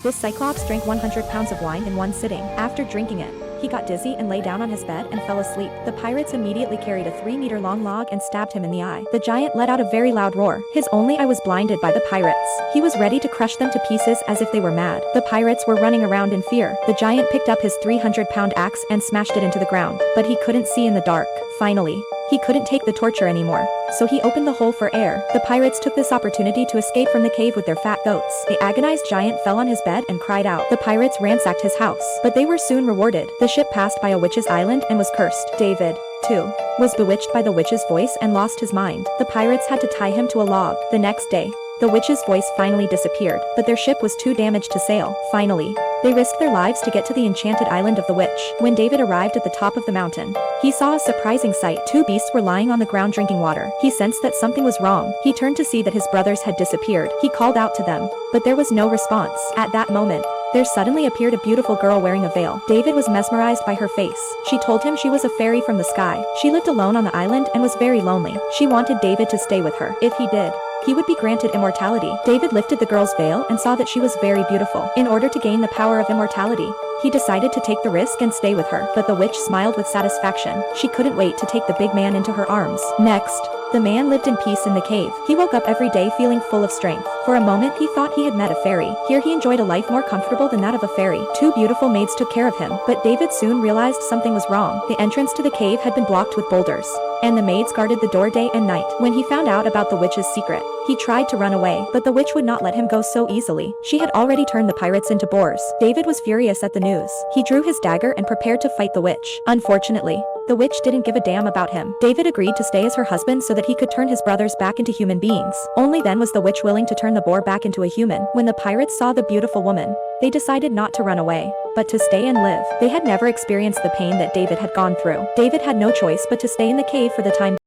This Cyclops drank 100 pounds of wine in one sitting. After drinking it, he got dizzy and lay down on his bed and fell asleep. The pirates immediately carried a 3-meter-long log and stabbed him in the eye. The giant let out a very loud roar. His only eye was blinded by the pirates. He was ready to crush them to pieces as if they were mad. The pirates were running around in fear. The giant picked up his 300-pound axe and smashed it into the ground, but he couldn't see in the dark. Finally, he couldn't take the torture anymore, so he opened the hole for air. The pirates took this opportunity to escape from the cave with their fat goats. The agonized giant fell on his bed and cried out. The pirates ransacked his house, but they were soon rewarded. The ship passed by a witch's island and was cursed. David, too, was bewitched by the witch's voice and lost his mind. The pirates had to tie him to a log. The next day, the witch's voice finally disappeared, but their ship was too damaged to sail. Finally, they risked their lives to get to the enchanted island of the witch. When David arrived at the top of the mountain, he saw a surprising sight. Two beasts were lying on the ground drinking water. He sensed that something was wrong. He turned to see that his brothers had disappeared. He called out to them, but there was no response. At that moment, there suddenly appeared a beautiful girl wearing a veil. David was mesmerized by her face. She told him she was a fairy from the sky. She lived alone on the island and was very lonely. She wanted David to stay with her. If he did, he would be granted immortality. David lifted the girl's veil and saw that she was very beautiful. In order to gain the power of immortality, he decided to take the risk and stay with her. But the witch smiled with satisfaction. She couldn't wait to take the big man into her arms. Next, the man lived in peace in the cave. He woke up every day feeling full of strength. For a moment he thought he had met a fairy. Here he enjoyed a life more comfortable than that of a fairy. Two beautiful maids took care of him, but David soon realized something was wrong. The entrance to the cave had been blocked with boulders, and the maids guarded the door day and night. When he found out about the witch's secret, he tried to run away, but the witch would not let him go so easily. She had already turned the pirates into boars. David was furious at the news. He drew his dagger and prepared to fight the witch. Unfortunately, the witch didn't give a damn about him. David agreed to stay as her husband so that he could turn his brothers back into human beings. Only then was the witch willing to turn the boar back into a human. When the pirates saw the beautiful woman, they decided not to run away, but to stay and live. They had never experienced the pain that David had gone through. David had no choice but to stay in the cave for the time being.